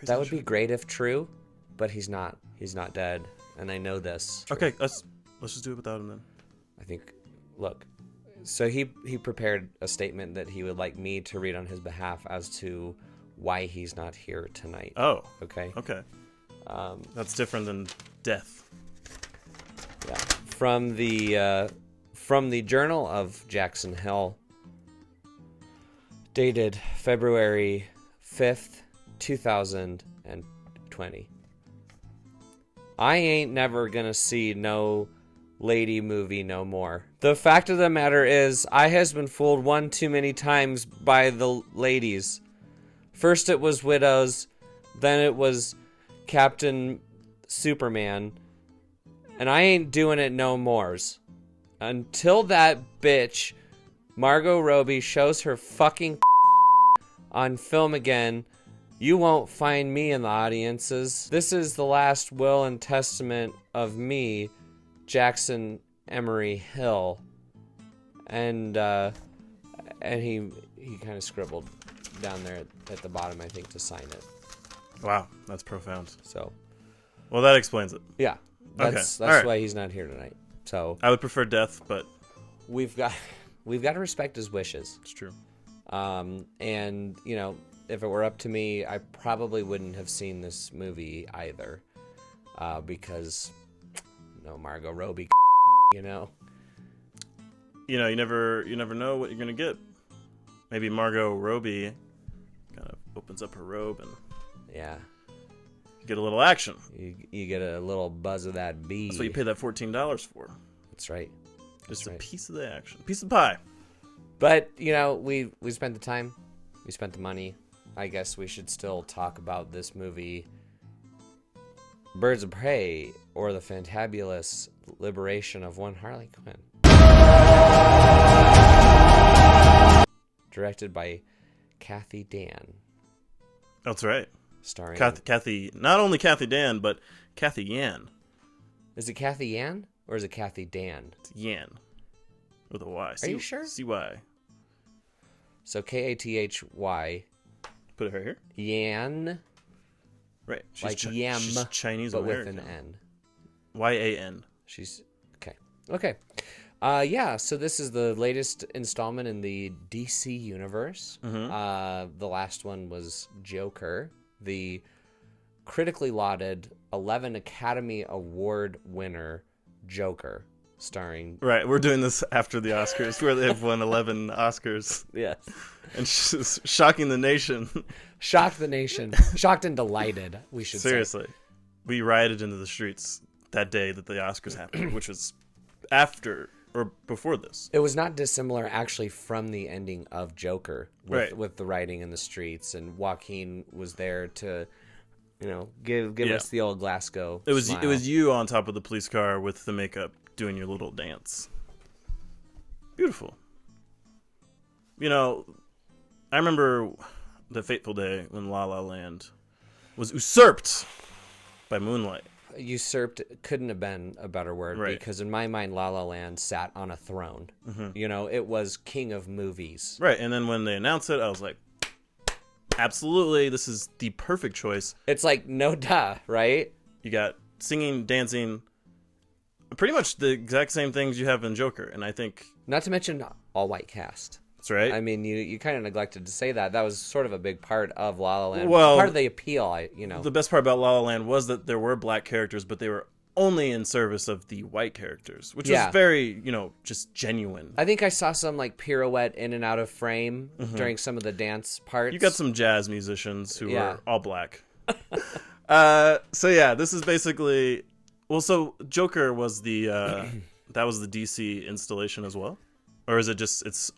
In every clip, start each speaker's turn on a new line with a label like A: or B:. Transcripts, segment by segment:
A: That would be great if true, but he's not. He's not dead, and I know this.
B: Okay, let's just do it without him then.
A: I think. Look, so he prepared a statement that he would like me to read on his behalf as to why he's not here tonight.
B: Oh.
A: Okay.
B: Okay. That's different than death.
A: Yeah. From the Journal of Jackson Hill, dated February 5th, 2020. I ain't never gonna see no lady movie no more. The fact of the matter is, I has been fooled one too many times by the ladies. First it was widows, then it was Captain Superman, and I ain't doing it no mores. Until that bitch, Margot Robbie, shows her fucking on film again, you won't find me in the audiences. This is the last will and testament of me, Jackson Emery Hill. And he kind of scribbled down there at the bottom, I think, to sign it.
B: Wow, that's profound.
A: So,
B: well, that explains it.
A: Yeah, that's
B: right.
A: why he's not here tonight. So
B: I would prefer death, but
A: we've got to respect his wishes.
B: It's true.
A: And you know, if it were up to me, I probably wouldn't have seen this movie either, because Margot Robbie, you know,
B: you never know what you're gonna get. Maybe Margot Robbie kind of opens up her robe and
A: yeah,
B: you get a little action.
A: You get a little buzz of that bee.
B: That's what you pay that $14 for.
A: That's right.
B: Just a piece of the action, piece of pie.
A: But we spent the time, we spent the money. I guess we should still talk about this movie, Birds of Prey, or the Fantabulous Liberation of One Harley Quinn. Directed by Kathy Dan.
B: That's right.
A: Starring
B: Kathy, not only Kathy Dan, but Kathy Yan.
A: Is it Kathy Yan or is it Kathy Dan?
B: It's Yan with a Y.
A: Are you sure?
B: C-Y.
A: So Kathy.
B: Put it right here.
A: Yan.
B: Right.
A: Like yam,
B: she's Chinese
A: but
B: American.
A: with an N.
B: Y-A-N.
A: She's okay. Yeah, so this is the latest installment in the DC universe.
B: Mm-hmm.
A: The last one was Joker, the critically lauded 11 Academy Award winner Joker, starring...
B: Right, we're doing this after the Oscars, where they've won 11 Oscars.
A: Yes.
B: And shocking the nation.
A: Shocked the nation. Shocked and delighted, we should
B: Seriously.
A: say.
B: We rioted into the streets that day that the Oscars happened, which was after... or before this.
A: It was not dissimilar, actually, from the ending of Joker, with the rioting in the streets, and Joaquin was there to, give us the old Glasgow smile.
B: It was you on top of the police car with the makeup doing your little dance. Beautiful. I remember the fateful day when La La Land was usurped by Moonlight.
A: Usurped couldn't have been a better word, because in my mind, La La Land sat on a throne. Mm-hmm. It was king of movies.
B: Right, and then when they announced it, I was like, absolutely, this is the perfect choice.
A: It's like, no duh, right?
B: You got singing, dancing, pretty much the exact same things you have in Joker, and I think...
A: Not to mention all-white cast.
B: That's right.
A: I mean, you kind of neglected to say that. That was sort of a big part of La La Land.
B: Well,
A: part of the appeal,
B: The best part about La La Land was that there were black characters, but they were only in service of the white characters, which was very, just genuine.
A: I think I saw some, pirouette in and out of frame during some of the dance parts.
B: You got some jazz musicians who were all black. This is basically... Well, so Joker was the... that was the DC installation as well? Or is it just it's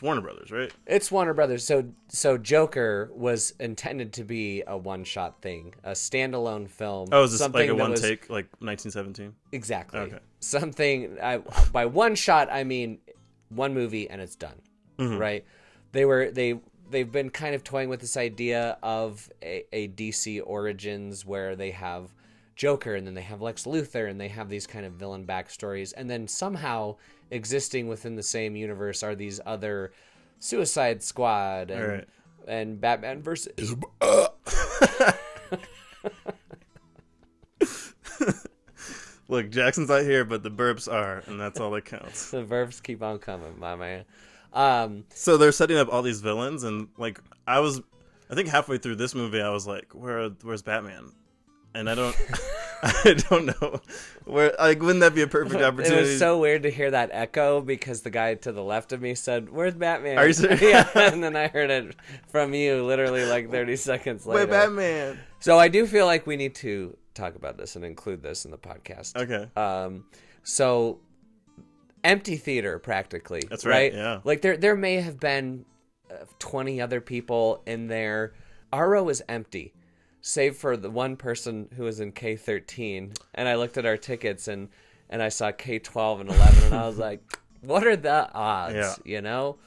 B: Warner Brothers, right?
A: It's Warner Brothers. So Joker was intended to be a one-shot thing, a standalone film.
B: Oh, is this like a one-take, like 1917?
A: Exactly.
B: Okay.
A: Something, by one shot, I mean one movie and it's done, right? They've been kind of toying with this idea of a DC Origins where they have Joker and then they have Lex Luthor and they have these kind of villain backstories, and then somehow existing within the same universe are these other Suicide Squad and Batman versus
B: Look, Jackson's not here, but the burps are, and that's all that counts.
A: The verbs keep on coming, my man.
B: So they're setting up all these villains, and like I think halfway through this movie, I was like, "Where's Batman?" And I don't know where. Like, wouldn't that be a perfect opportunity?
A: It was so weird to hear that echo because the guy to the left of me said, "Where's Batman?"
B: Are you serious?
A: Yeah, and then I heard it from you literally like 30 seconds later.
B: Wait, Batman.
A: So I do feel like we need to talk about this and include this in the podcast.
B: Okay.
A: So empty theater practically.
B: That's right. Yeah.
A: Like there may have been 20 other people in there. Our row was empty, save for the one person who was in K13. And I looked at our tickets and I saw K12 and 11, and I was like, what are the odds?
B: Yeah.
A: You know?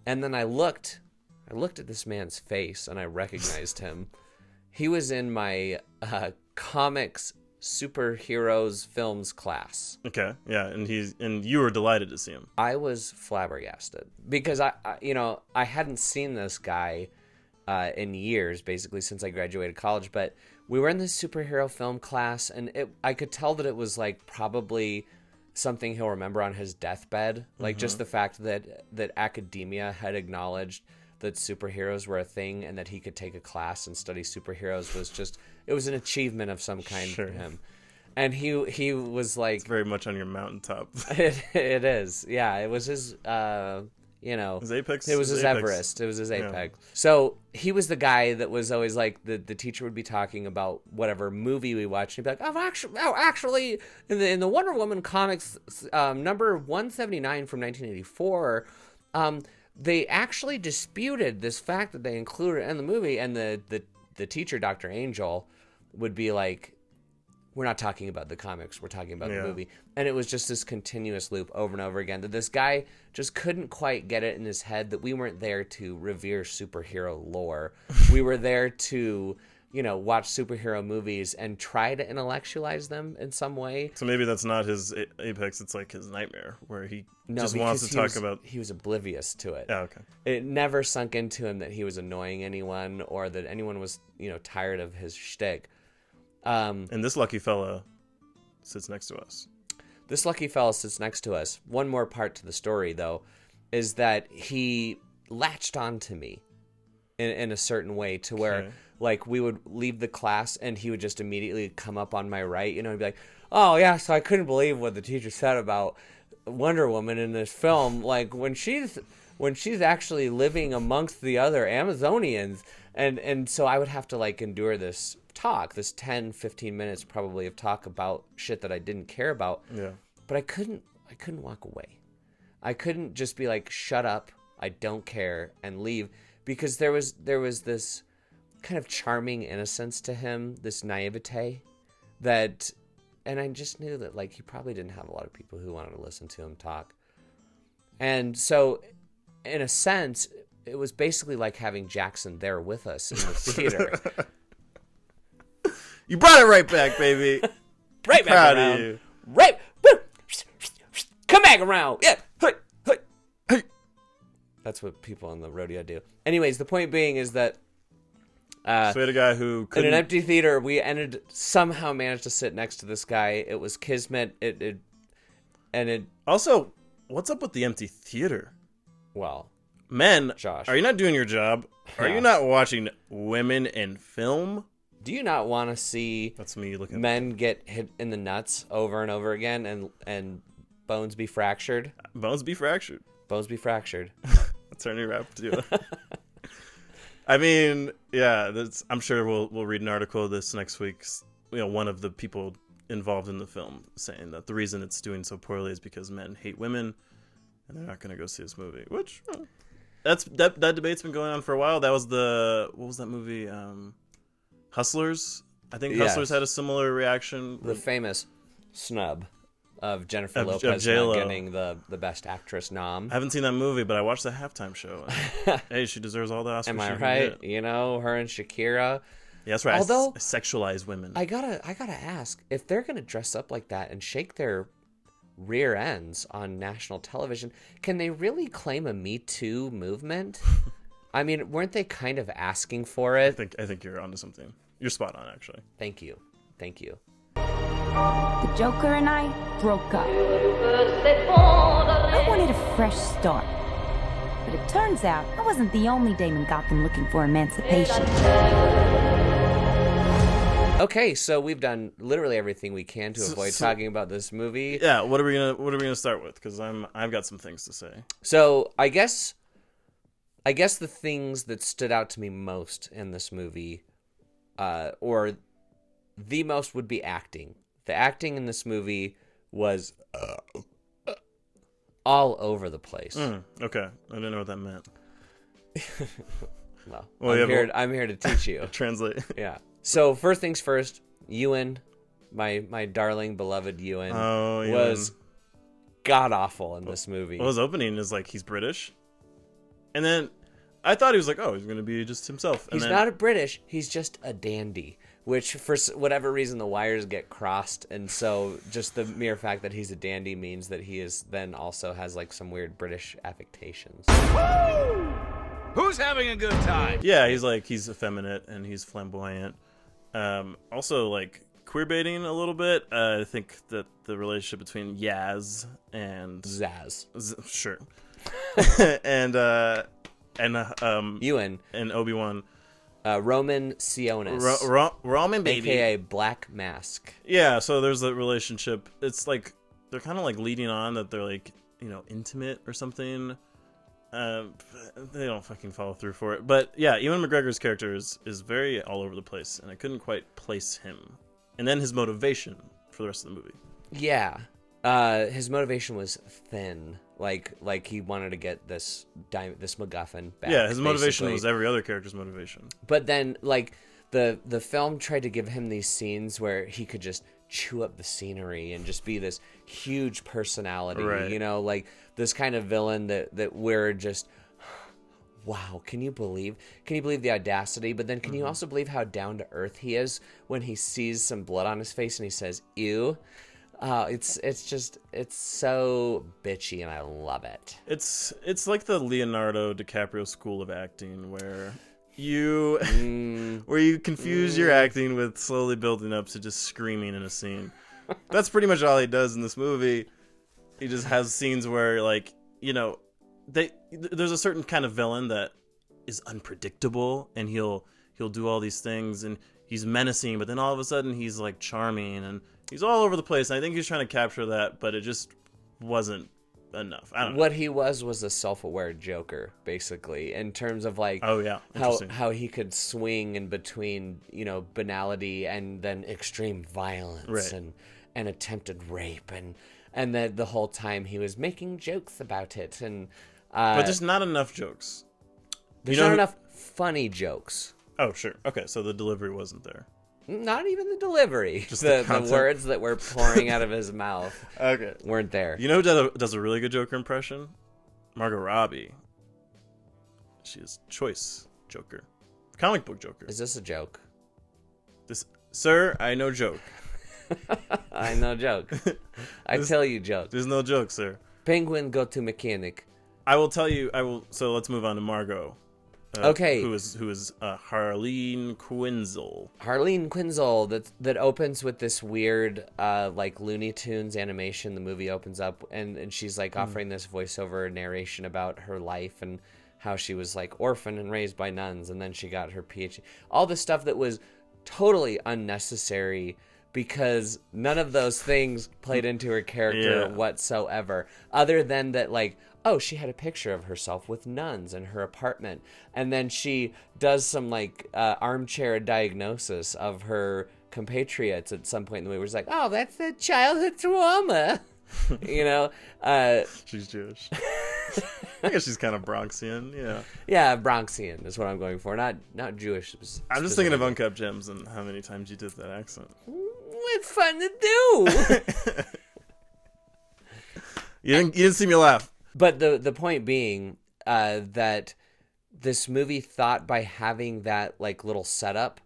A: And then I looked at this man's face and I recognized him. He was in my comics superheroes films class.
B: Okay. Yeah, and you were delighted to see him.
A: I was flabbergasted because I hadn't seen this guy in years, basically since I graduated college. But we were in this superhero film class, and I could tell that it was like probably something he'll remember on his deathbed. Like just the fact that academia had acknowledged that superheroes were a thing and that he could take a class and study superheroes it was an achievement of some kind for him. And he was like,
B: it's very much on your mountaintop.
A: it is. Yeah, it was his
B: His apex.
A: It was his Everest. It was his apex. Yeah. So he was the guy that was always like the teacher would be talking about whatever movie we watched. And he'd be like, actually, in the Wonder Woman comics, number 179 from 1984, they actually disputed this fact that they included in the movie. And the teacher, Dr. Angel, would be like, we're not talking about the comics, we're talking about the movie. And it was just this continuous loop over and over again that this guy just couldn't quite get it in his head that we weren't there to revere superhero lore. We were there to, watch superhero movies and try to intellectualize them in some way.
B: So maybe that's not his apex, it's like his nightmare, where he just wants to talk about...
A: He was oblivious to it.
B: Yeah, okay.
A: It never sunk into him that he was annoying anyone or that anyone was, tired of his shtick.
B: And this lucky fella sits next to us. One more part to the story, though, is that he latched onto me in a certain way to where, like, we would leave the class and he would just immediately come up on my right, and be like, oh, yeah, so I couldn't believe what the teacher said about Wonder Woman in this film. Like, when she's actually living amongst the other Amazonians. And so I would have to, like, endure this 10-15 minutes probably of talk about shit that I didn't care about. Yeah.
A: But I couldn't walk away. I couldn't just be like, shut up, I don't care, and leave, because there was this kind of charming innocence to him, this naivete that, and I just knew that, like, he probably didn't have a lot of people who wanted to listen to him talk. And so in a sense, it was basically like having Jackson there with us in the theater.
B: You brought it right back, baby.
A: Right back
B: Proud
A: around.
B: of you.
A: Right. Come back around. Yeah. Hey. That's what people on the rodeo do. Anyways, the point being is that
B: so we had a guy who
A: in an empty theater, we somehow managed to sit next to this guy. It was kismet. It
B: also, what's up with the empty theater?
A: Well,
B: men,
A: Josh,
B: are you not doing your job? Are you not watching women in film?
A: Do you not want to see
B: That's me looking
A: men get hit in the nuts over and over again and bones be fractured?
B: Bones be fractured.
A: Bones be fractured.
B: That's our new rap too. I mean, yeah, I'm sure we'll read an article this next week. One of the people involved in the film saying that the reason it's doing so poorly is because men hate women and they're not going to go see this movie. Which that debate's been going on for a while. That was what was that movie? Hustlers. I think Hustlers had a similar reaction.
A: The famous snub of Jennifer Lopez
B: J-Lo.
A: not getting the Best Actress nom.
B: I haven't seen that movie, but I watched the halftime show. Hey, she deserves all the Oscars.
A: Am I right? Her and Shakira.
B: Yeah, that's right.
A: Although
B: I sexualize women.
A: I gotta ask, if they're gonna dress up like that and shake their rear ends on national television, can they really claim a Me Too movement? I mean, weren't they kind of asking for it?
B: I think you're onto something. You're spot on, actually.
A: Thank you.
C: The Joker and I broke up. I wanted a fresh start. But it turns out I wasn't the only dame in Gotham looking for emancipation.
B: Okay, so we've done literally everything we can to avoid talking about this movie.
D: Yeah, what are we gonna start with? Because I've got some things to say.
B: So I guess the things that stood out to me most in this movie, or the most, would be acting. The acting in this movie was all over the place.
D: Okay, I didn't know what that meant.
B: Well, I'm here to teach you.
D: Translate.
B: Yeah. So first things first, Ewan, my darling beloved Ewan, was god awful in this movie.
D: Well, his opening is like he's British, and then I thought he was like, oh, he's gonna be just himself.
B: He's not a British. He's just a dandy. Which, for whatever reason, the wires get crossed, and so just the mere fact that he's a dandy means that he is then also has like some weird British affectations.
E: Woo! Who's having a good time?
D: Yeah, he's effeminate and he's flamboyant. Also, like, queer baiting a little bit. I think that the relationship between Yaz and
B: Zaz,
D: sure, and
B: Ewan
D: and Obi-Wan.
B: Roman Sionis.
D: Roman baby.
B: AKA Black Mask.
D: Yeah, so there's a relationship. It's like, they're kind of like leading on that they're like, intimate or something. They don't fucking follow through for it. But yeah, Ewan McGregor's character is very all over the place, and I couldn't quite place him. And then his motivation for the rest of the movie.
B: Yeah. His motivation was thin. Like he wanted to get this MacGuffin back.
D: Yeah, his motivation
B: basically.
D: was every other character's motivation.
B: But then, like, the film tried to give him these scenes where he could just chew up the scenery and just be this huge personality,
D: right.
B: Like this kind of villain that we're just, wow, can you believe the audacity? But then can you also believe how down to earth he is when he sees some blood on his face and he says, ew? It's so bitchy, and I love it.
D: It's like the Leonardo DiCaprio school of acting, where you confuse your acting with slowly building up to just screaming in a scene. That's pretty much all he does in this movie. He just has scenes where, like, there's a certain kind of villain that is unpredictable, and he'll do all these things, and he's menacing, but then all of a sudden he's like charming, and he's all over the place. And I think he's trying to capture that, but it just wasn't enough. I don't know.
B: What he was a self-aware Joker, basically, in terms of like,
D: oh yeah,
B: how he could swing in between, banality and then extreme violence,
D: right.
B: and attempted rape, and that the whole time he was making jokes about it, and
D: but there's not enough jokes.
B: There's not enough funny jokes.
D: Oh sure, okay, so the delivery wasn't there.
B: Not even the delivery.
D: Just
B: the words that were pouring out of his mouth weren't there.
D: You know who does a really good Joker impression? Margot Robbie. She is choice Joker. Comic book Joker.
B: Is this a joke?
D: Sir, I know joke.
B: I know joke. I tell you joke.
D: There's no joke, sir.
B: Penguin go to mechanic.
D: I will tell you, so let's move on to Margot.
B: Okay.
D: Who is Harleen Quinzel.
B: Harleen Quinzel, that opens with this weird like Looney Tunes animation. The movie opens up and she's like offering this voiceover narration about her life and how she was like orphaned and raised by nuns, and then she got her PhD. All the stuff that was totally unnecessary because none of those things played into her character whatsoever, other than that, like, oh, she had a picture of herself with nuns in her apartment, and then she does some like armchair diagnosis of her compatriots at some point in the movie where it's like, oh, that's a childhood trauma.
D: She's Jewish. I guess she's kind of Bronxian, yeah.
B: Yeah, Bronxian is what I'm going for, not Jewish.
D: I'm just thinking of Uncut Gems and how many times you did that accent.
B: It's fun to do.
D: You didn't see me laugh.
B: But the point being that this movie thought by having that like little setup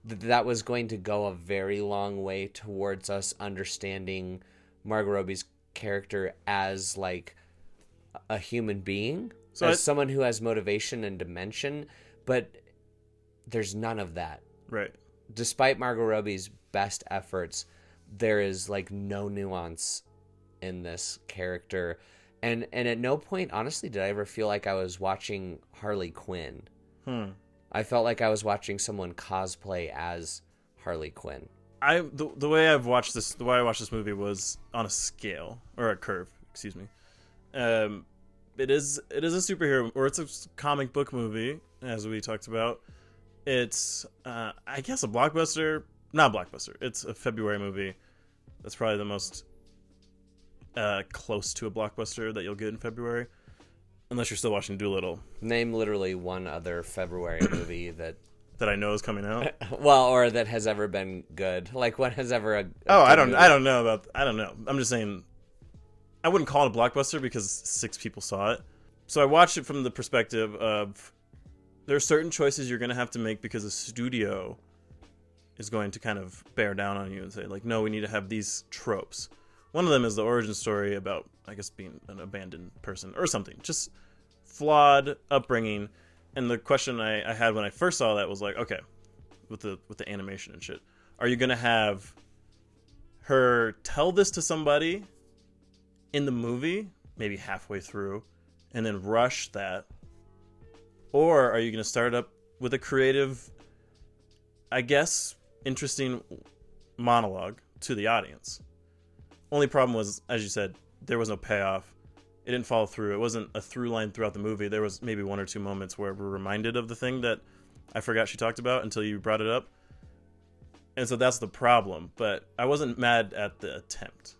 B: that was going to go a very long way towards us understanding Margot Robbie's character as like a human being, someone who has motivation and dimension, but there's none of that.
D: Right.
B: Despite Margot Robbie's best efforts, there is like no nuance in this character, and at no point, honestly, did I ever feel like I was watching Harley Quinn. I felt like I was watching someone cosplay as Harley Quinn.
D: The way I watched this movie was on a scale, or a curve, excuse me. It is a superhero, or it's a comic book movie, as we talked about. It's I guess a blockbuster, not blockbuster. It's a February movie. That's probably the most close to a blockbuster that you'll get in February, unless you're still watching Dolittle.
B: Name literally one other February movie that
D: I know is coming out.
B: Well, or that has ever been good. Like, what has ever a
D: I don't know. I'm just saying, I wouldn't call it a blockbuster because 6 people saw it. So I watched it from the perspective of there are certain choices you're going to have to make because the studio is going to kind of bear down on you and say, like, no, we need to have these tropes. One of them is the origin story about, I guess, being an abandoned person or something. Just flawed upbringing. And the question I had when I first saw that was like, okay, with the animation and shit, are you gonna have her tell this to somebody in the movie, maybe halfway through, and then rush that, or are you gonna start up with a creative, I guess, interesting monologue to the audience? Only problem was, as you said, there was no payoff. It didn't follow through. It wasn't a through line throughout the movie. There was maybe 1 or 2 moments where we're reminded of the thing that I forgot she talked about until you brought it up. And so that's the problem. But I wasn't mad at the attempt.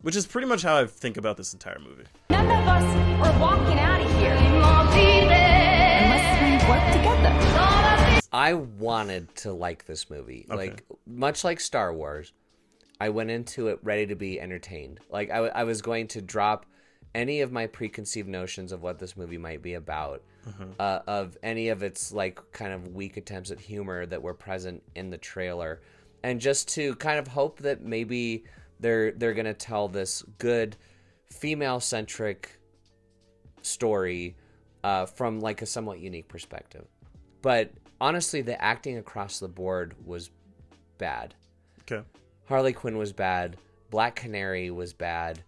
D: Which is pretty much how I think about this entire movie.
C: None of us are walking out of here unless we work together.
B: I wanted to like this movie.
D: Okay.
B: Like, much like Star Wars, I went into it ready to be entertained. Like, I was going to drop any of my preconceived notions of what this movie might be about, of any of its, like, kind of weak attempts at humor that were present in the trailer, and just to kind of hope that maybe they're going to tell this good female-centric story from, like, a somewhat unique perspective. But, honestly, the acting across the board was bad.
D: Okay.
B: Harley Quinn was bad. Black Canary was bad.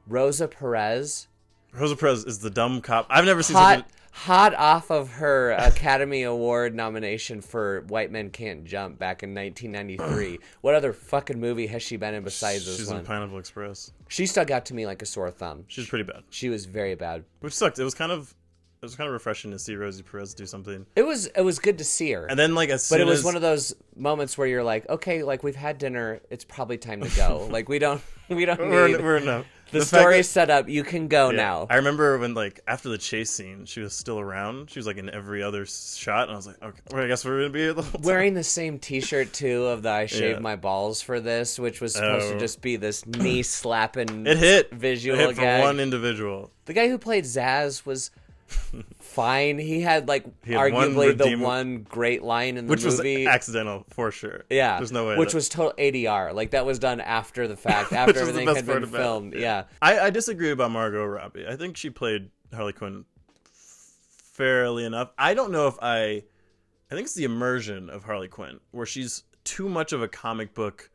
B: Rosa Perez
D: is the dumb cop. I've never seen
B: hot off of her Academy Award nomination for White Men Can't Jump back in 1993. What other fucking movie has she been in besides this
D: She's
B: one?
D: in Pineapple Express.
B: She stuck out to me like a sore thumb.
D: She's pretty bad.
B: She was very bad.
D: Which sucked. It was kind of refreshing to see Rosie Perez do something.
B: It was good to see her.
D: And then, like,
B: but it was one of those moments where you're like, okay, like, we've had dinner. It's probably time to go. Like, we don't need...
D: We're enough.
B: The story's set up. You can go now.
D: I remember when, like, after the chase scene, she was still around. She was, like, in every other shot. And I was like, okay, well, I guess we're going to be here the whole time.
B: Wearing the same t-shirt, too, of the I shaved my balls for this, which was supposed to just be this knee-slapping
D: It hit.
B: visual
D: It hit
B: gag.
D: for one individual.
B: The guy who played Zaz was fine. He had, like, arguably the one great line in the movie.
D: Which was accidental, for sure.
B: Yeah.
D: There's no way.
B: Which was total ADR. Like, that was done after the fact, after everything had been filmed. Yeah.
D: I disagree about Margot Robbie. I think she played Harley Quinn fairly enough. I don't know if I think it's the immersion of Harley Quinn, where she's too much of a comic book,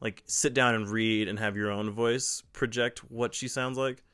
D: like, sit down and read and have your own voice project what she sounds like,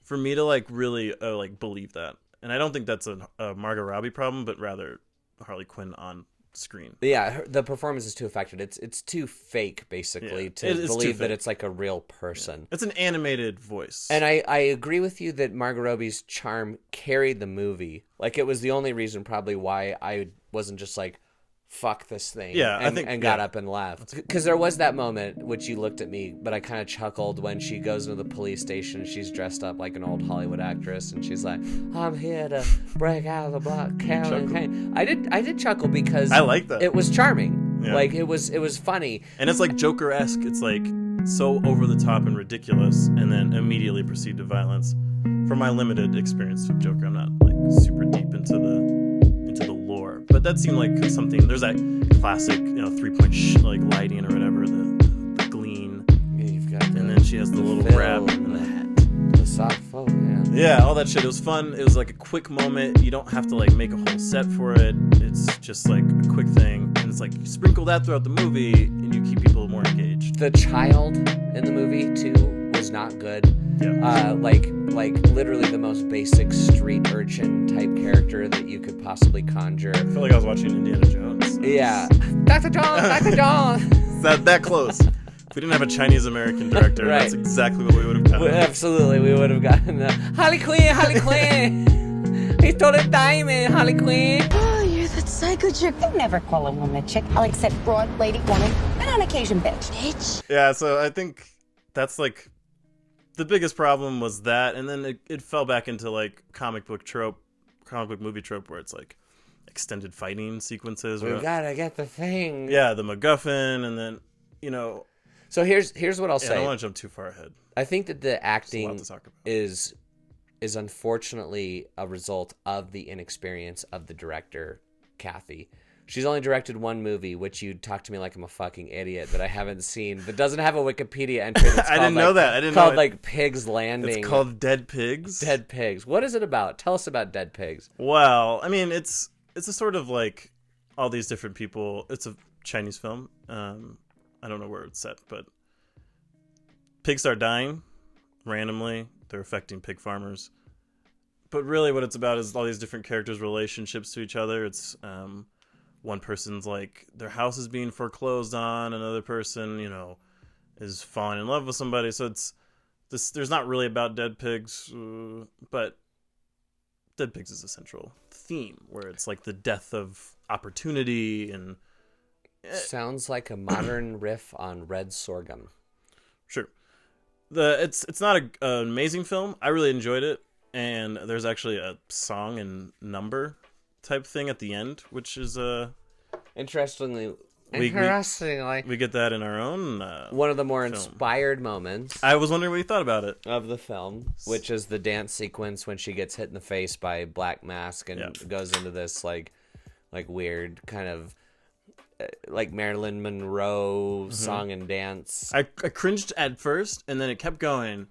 D: for me to, like, really, like, believe that. And I don't think that's a Margot Robbie problem, but rather Harley Quinn on screen.
B: Yeah, the performance is too affected. It's too fake, basically, to believe that it's like a real person.
D: Yeah. It's an animated voice.
B: And I agree with you that Margot Robbie's charm carried the movie. Like, it was the only reason probably why I wasn't just like, fuck this thing, and got up and left. Because there was that moment, which you looked at me, but I kind of chuckled when she goes into the police station. She's dressed up like an old Hollywood actress, and she's like, I'm here to break out of the block, Calvin Klein. I did chuckle because
D: I like that.
B: It was charming. Yeah. Like, it was funny.
D: And it's like Joker-esque. It's like so over the top and ridiculous, and then immediately proceed to violence. From my limited experience with Joker, I'm not like super deep into the lore, but that seemed like something. There's that classic, 3-point like lighting or whatever, the gleam.
B: Yeah, you've got
D: and then she has the little wrap and the hat,
B: the soft faux.
D: Yeah, all that shit. It was fun. It was like a quick moment. You don't have to like make a whole set for it. It's just like a quick thing, and it's like you sprinkle that throughout the movie, and you keep people more engaged.
B: The child in the movie too was not good.
D: Yeah.
B: Like literally the most basic street urchin type character that you could possibly conjure.
D: I feel like I was watching Indiana Jones.
B: Yeah, Dr. Jones, Dr. Jones.
D: That close. If we didn't have a Chinese American director,
B: Right.
D: that's exactly what we would have done.
B: Absolutely, we would have gotten Harley Quinn. He stole a diamond, Harley Quinn.
F: Oh, you're that psycho chick. I never call a woman a chick. I like said broad, lady, woman, and on occasion, bitch. Bitch.
D: Yeah, so I think that's like the biggest problem was that, and then it fell back into like comic book movie trope where it's like extended fighting sequences.
B: We gotta get the thing.
D: Yeah, the MacGuffin, and then, you know.
B: So here's what I'll
D: Yeah, I
B: say.
D: don't want to jump too far ahead.
B: I think that the
D: There's a
B: acting
D: lot to talk about.
B: is unfortunately a result of the inexperience of the director, Kathy. She's only directed one movie, which you talk to me like I'm a fucking idiot that I haven't seen, that doesn't have a Wikipedia entry. That's
D: I didn't know that. I didn't
B: called
D: know it.
B: like Pig's Landing.
D: It's called Dead Pigs.
B: Dead Pigs. What is it about? Tell us about Dead Pigs.
D: Well, I mean, it's a sort of like all these different people. It's a Chinese film. I don't know where it's set, but pigs start dying randomly. They're affecting pig farmers. But really what it's about is all these different characters' relationships to each other. It's one person's like their house is being foreclosed on, another person, you know, is falling in love with somebody. So it's this. There's not really about dead pigs, but Dead Pigs is a central theme where it's like the death of opportunity and
B: Sounds like a modern riff on Red Sorghum.
D: sure. It's not an amazing film. I really enjoyed it, and there's actually a song and number type thing at the end, which is
B: Interestingly,
D: we get that in our own
B: one of the more
D: film.
B: inspired moments
D: I was wondering what you thought about it.
B: of the film, which is the dance sequence when she gets hit in the face by Black Mask and
D: Yeah.
B: goes into this like weird kind of like Marilyn Monroe song and dance.
D: I cringed at first, and then it kept going,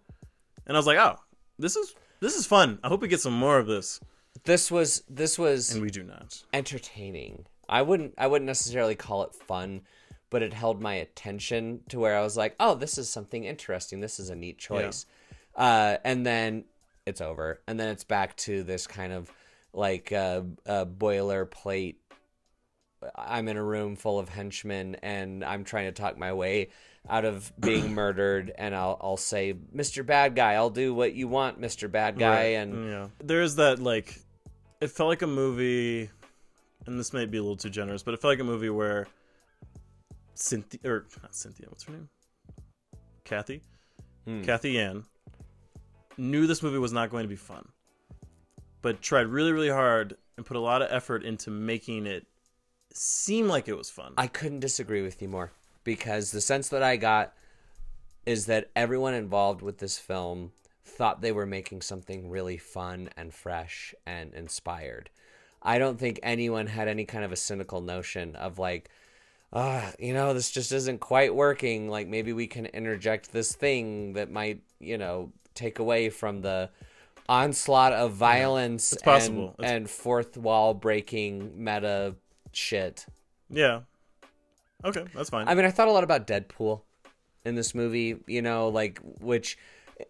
D: and I was like, "Oh, this is fun. I hope we get some more of this."
B: This was
D: And we do not.
B: entertaining. I wouldn't necessarily call it fun, but it held my attention to where I was like, "Oh, this is something interesting. This is a neat choice." And then it's over, and then it's back to this kind of like boilerplate. I'm in a room full of henchmen, and I'm trying to talk my way out of being murdered, and I'll say, "Mr. Bad Guy, I'll do what you want, Mr. Bad Guy,"
D: Right.
B: and
D: yeah, there's that like, it felt like a movie, and this may be a little too generous, but it felt like a movie where not Cynthia, what's her name? Kathy Ann knew this movie was not going to be fun, but tried really, really hard and put a lot of effort into making it seem like it was fun.
B: I couldn't disagree with you more, because the sense that I got is that everyone involved with this film thought they were making something really fun and fresh and inspired. I don't think anyone had any kind of a cynical notion of like, this just isn't quite working. Like maybe we can interject this thing that might, take away from the onslaught of violence
D: It's possible.
B: and fourth wall breaking meta shit.
D: Yeah. Okay, that's fine.
B: I mean, I thought a lot about Deadpool in this movie, which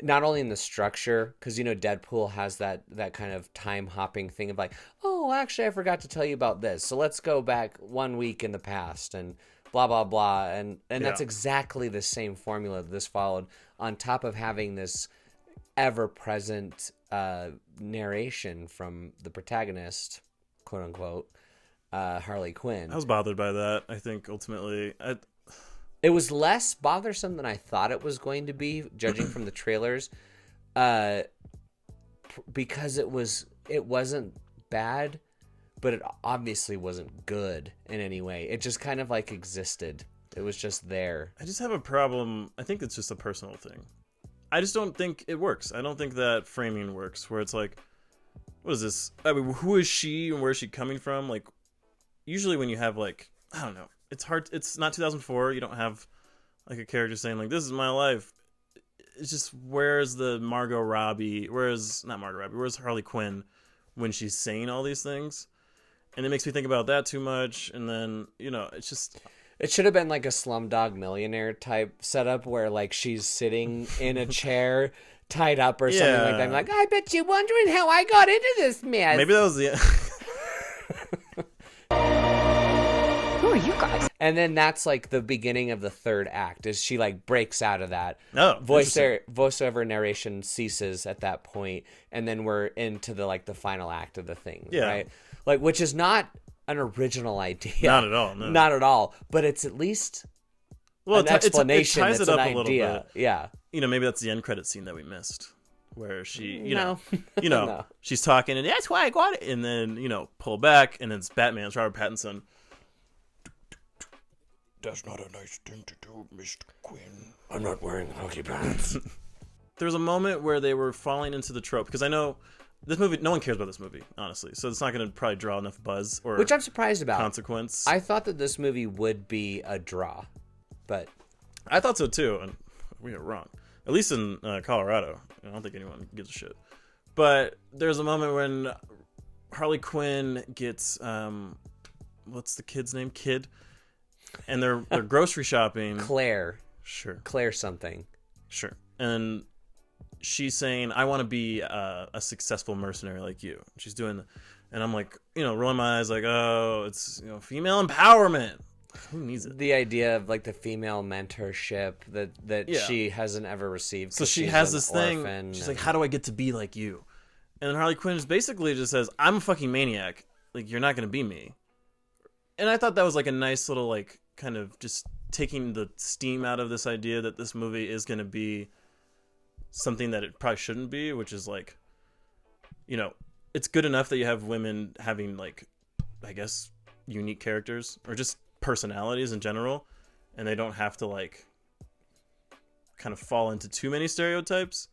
B: not only in the structure, because, Deadpool has that kind of time hopping thing of like, oh, actually, I forgot to tell you about this. So let's go back 1 week in the past and blah, blah, blah. And that's exactly the same formula that this followed, on top of having this ever-present narration from the protagonist, quote unquote, Harley Quinn.
D: I was bothered by that. I think ultimately,
B: It was less bothersome than I thought it was going to be, judging from the trailers, because it wasn't bad, but it obviously wasn't good in any way. It just kind of like existed. It was just there.
D: I just have a problem. I think it's just a personal thing. I just don't think it works. I don't think that framing works, where it's like, what is this? I mean, who is she and where is she coming from? Like, usually when you have like, I don't know, it's hard. It's not 2004. You don't have like a character saying like, this is my life. It's just, where's the Margot Robbie? Where's Harley Quinn when she's saying all these things? And it makes me think about that too much. And then, it's just,
B: It should have been like a Slumdog Millionaire type setup where like she's sitting in a chair tied up or something like that. I'm like, I bet you're wondering how I got into this mess.
D: Maybe that was the.
F: Who are you guys?
B: And then that's like the beginning of the third act. Is she like breaks out of that?
D: Oh,
B: voiceover narration ceases at that point, and then we're into the final act of the thing.
D: Yeah.
B: Right. Like, which is not an original idea.
D: Not at all. No.
B: Not at all. But it's at least an explanation.
D: It ties
B: that's
D: it up
B: an
D: a little
B: idea.
D: bit.
B: Yeah.
D: Maybe that's the end credit scene that we missed, where she,
B: No. No.
D: she's talking, and that's why I got it, and then pull back, and then it's Batman, it's Robert Pattinson. That's not a nice thing to do, Mr. Quinn.
B: I'm not wearing hockey pants.
D: There was a moment where they were falling into the trope, because I know this movie, no one cares about this movie, honestly, so it's not going to probably draw enough buzz or
B: Which I'm surprised about.
D: consequence.
B: I thought that this movie would be a draw, but
D: I thought so too, and we were wrong. At least in Colorado. I don't think anyone gives a shit. But there's a moment when Harley Quinn gets, what's the kid's name? Kid? And they're grocery shopping.
B: Claire something.
D: Sure. And she's saying, I want to be a successful mercenary like you. She's doing, and I'm like, rolling my eyes like, oh, it's, female empowerment. Who needs it?
B: The idea of like the female mentorship that she hasn't ever received.
D: So she has this thing. She's like, how do I get to be like you? And then Harley Quinn basically just says, I'm a fucking maniac. Like, you're not going to be me. And I thought that was like a nice little like kind of just taking the steam out of this idea that this movie is going to be something that it probably shouldn't be, which is like, it's good enough that you have women having like, I guess, unique characters or just personalities in general, and they don't have to like kind of fall into too many stereotypes.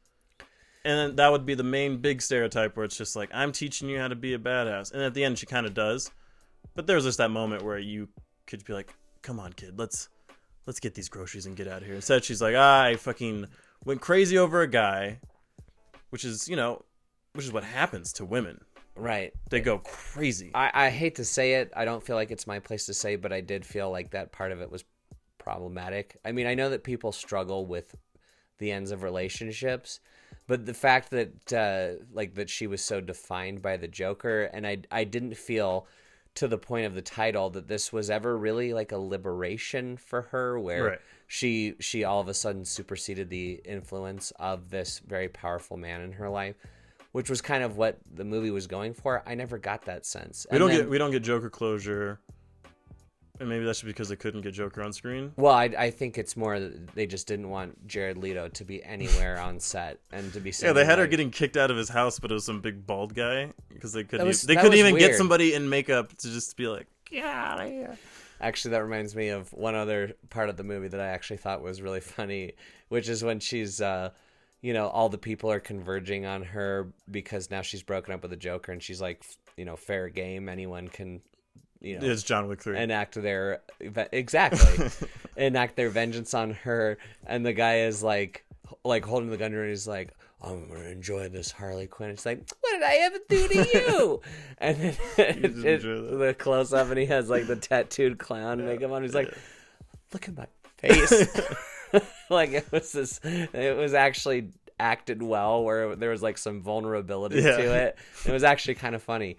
D: And then that would be the main big stereotype where it's just like, I'm teaching you how to be a badass. And at the end she kind of does. But there's just that moment where you could be like, come on, kid, let's get these groceries and get out of here. Instead, she's like, I fucking went crazy over a guy, which is what happens to women.
B: Right.
D: They go crazy.
B: I hate to say it. I don't feel like it's my place to say, but I did feel like that part of it was problematic. I mean, I know that people struggle with the ends of relationships, but the fact that that she was so defined by the Joker, and I didn't feel to the point of the title that this was ever really like a liberation for her, where she all of a sudden superseded the influence of this very powerful man in her life, which was kind of what the movie was going for. I never got that sense.
D: We don't get Joker closure, and maybe that's because they couldn't get Joker on screen.
B: Well, I think it's more that they just didn't want Jared Leto to be anywhere on set and to be.
D: Yeah, they had her getting kicked out of his house, but it was some big bald guy because they couldn't. They
B: that
D: couldn't
B: was
D: even
B: weird.
D: get somebody in makeup to just be like, get out of here.
B: Actually, that reminds me of one other part of the movie that I actually thought was really funny, which is when she's, all the people are converging on her because now she's broken up with the Joker, and she's like, fair game. Anyone can,
D: it's John Wick 3.
B: enact their vengeance on her, and the guy is like holding the gun, and he's like, I'm gonna enjoy this Harley Quinn. It's like, what did I ever do to you? And then the close up, and he has like the tattooed clown makeup on. He's like, look at my face. Like it was actually acted well, where there was like some vulnerability to it. It was actually kind of funny.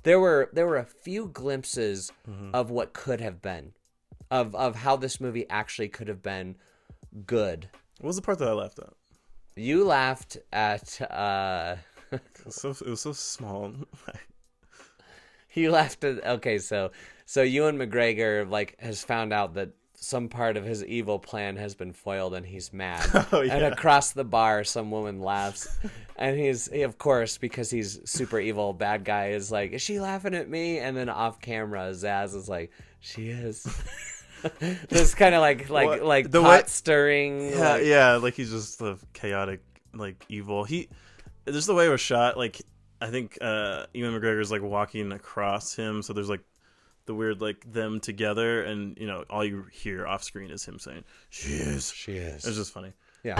B: There were a few glimpses of what could have been, of how this movie actually could have been good.
D: What was the part that I laughed at?
B: You laughed at
D: It was so small.
B: you laughed at so Ewan McGregor has found out that some part of his evil plan has been foiled, and he's mad.
D: Oh, yeah.
B: And across the bar, some woman laughs, and he of course, because he's super evil bad guy, is like, is she laughing at me? And then off camera, Zaz is like, she is. This kind of like
D: the
B: pot stirring.
D: Like he's just the chaotic, evil. There's the way it was shot. Like, I think Ewan McGregor's like walking across him, so there's like the weird them together, and all you hear off screen is him saying, she is. It's just funny.
B: Yeah.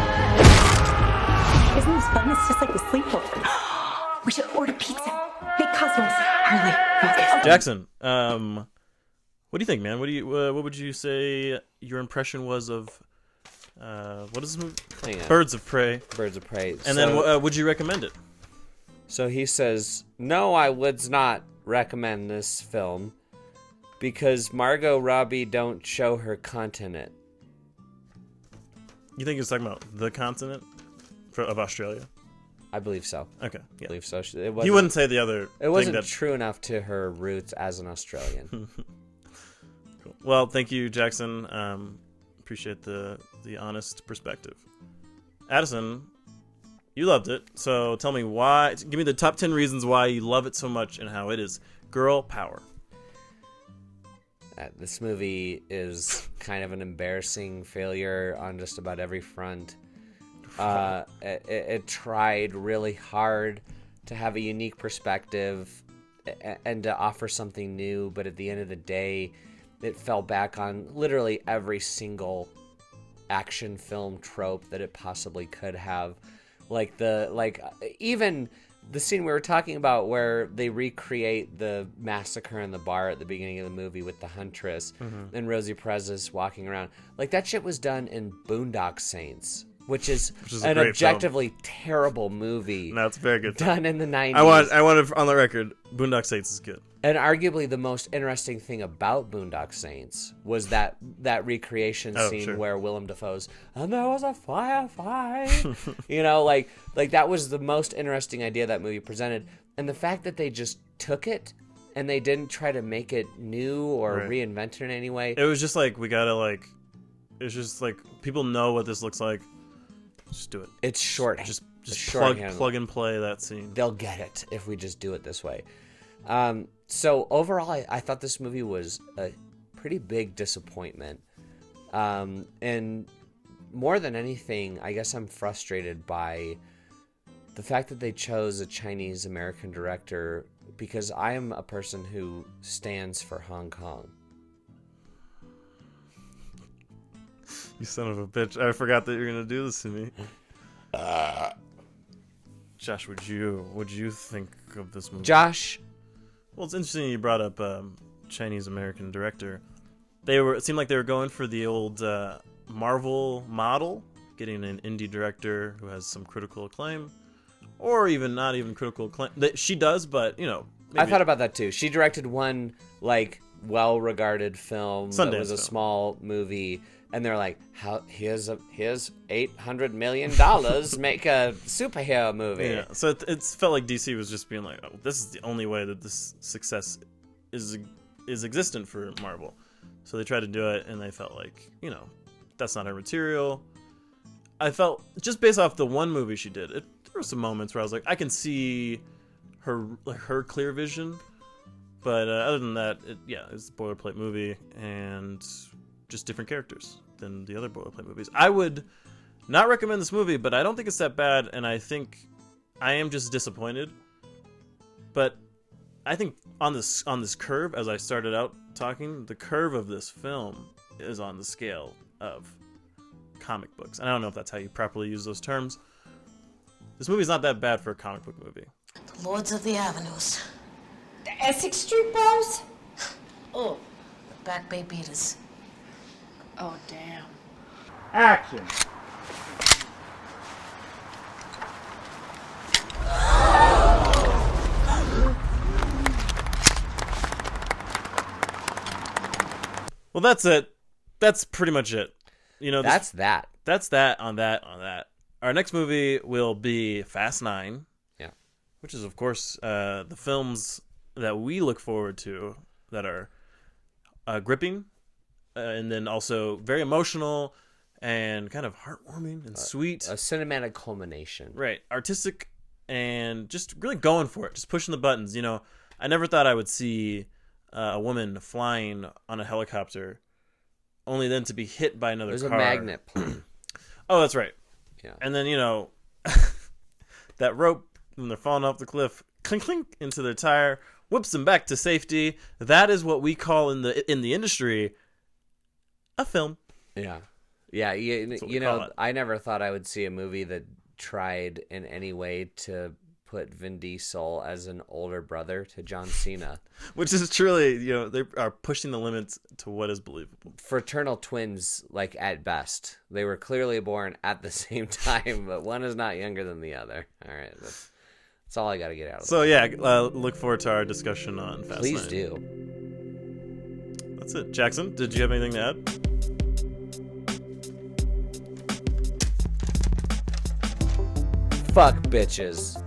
F: Isn't this fun? It's just like a sleepover. We should order pizza. Big Cosmos. Harley, focus.
D: Jackson, What do you think, man? What would you say your impression was of what is this movie?
B: Hang on.
D: Birds of Prey.
B: Birds of Prey.
D: And then would you recommend it?
B: So he says, no, I would not recommend this film because Margot Robbie don't show her continent.
D: You think he's talking about the continent of Australia?
B: I believe so.
D: Okay,
B: I
D: yeah.
B: believe so.
D: He wouldn't say the other.
B: It wasn't
D: thing that...
B: true enough to her roots as an Australian.
D: Cool. Well, thank you, Jackson. Appreciate the honest perspective. Addison, you loved it, so tell me why. Give me the top 10 reasons why you love it so much and how it is girl power.
B: This movie is kind of an embarrassing failure on just about every front. It tried really hard to have a unique perspective and to offer something new, but at the end of the day, it fell back on literally every single action film trope that it possibly could have. Even the scene we were talking about where they recreate the massacre in the bar at the beginning of the movie with the Huntress and Rosie Perez is walking around. Like, that shit was done in Boondock Saints, which is an objectively terrible movie.
D: No, it's a very good
B: done in the 90s.
D: I want to, on the record, Boondock Saints is good.
B: And arguably the most interesting thing about Boondock Saints was that recreation scene where Willem Dafoe's, and there was a firefight. You know, like that was the most interesting idea that movie presented. And the fact that they just took it and they didn't try to make it new or reinvent it in any way.
D: It was just like, it's just like, people know what this looks like. Just do it.
B: It's short.
D: Just
B: plug
D: and play that scene.
B: They'll get it if we just do it this way. So overall, I thought this movie was a pretty big disappointment. And more than anything, I guess I'm frustrated by the fact that they chose a Chinese American director, because I am a person who stands for Hong Kong.
D: You son of a bitch. I forgot that you were going to do this to me. Josh, what'd you think of this movie?
B: Josh.
D: Well, it's interesting you brought up Chinese American director. It seemed like they were going for the old Marvel model, getting an indie director who has some critical acclaim, or even not even critical acclaim. She does, but maybe.
B: I thought about that too. She directed one well-regarded film
D: Sundance
B: that was a
D: film.
B: small movie, and they're like, here's $800 million, make a superhero movie.
D: Yeah, so it felt like DC was just being like, oh, this is the only way that this success is existent for Marvel. So they tried to do it, and they felt like, that's not her material. I felt, just based off the one movie she did, there were some moments where I was like, I can see her clear vision. But other than that, it's a boilerplate movie, and just different characters than the other boilerplate movies. I would not recommend this movie, but I don't think it's that bad, and I think I am just disappointed. But I think on this curve, as I started out talking, the curve of this film is on the scale of comic books. And I don't know if that's how you properly use those terms. This movie's not that bad for a comic book movie.
G: The Lords of the Avenues.
F: The Essex Street Bros?
G: Oh, the Back Bay Beaters.
F: Oh, damn.
E: Action.
D: Well, that's it. That's pretty much it.
B: That's that.
D: That's that on that. Our next movie will be Fast 9.
B: Yeah.
D: Which is, of course, the films that we look forward to that are gripping and then also very emotional and kind of heartwarming and sweet.
B: A cinematic culmination.
D: Right. Artistic and just really going for it. Just pushing the buttons. I never thought I would see a woman flying on a helicopter only then to be hit by another car.
B: There's a magnet plane.
D: Oh, that's right.
B: Yeah.
D: And then, that rope, when they're falling off the cliff, clink, clink, into their tire, whips them back to safety. That is what we call in the industry a film.
B: Yeah. Yeah, I never thought I would see a movie that tried in any way to put Vin Diesel as an older brother to John Cena.
D: Which is truly, they are pushing the limits to what is believable.
B: Fraternal twins, like, at best. They were clearly born at the same time, but one is not younger than the other. All right, that's all I got to get out of it.
D: So, yeah, look forward to our discussion on Fast 9.
B: Please do.
D: That's it. Jackson, did you have anything to add?
B: Fuck bitches.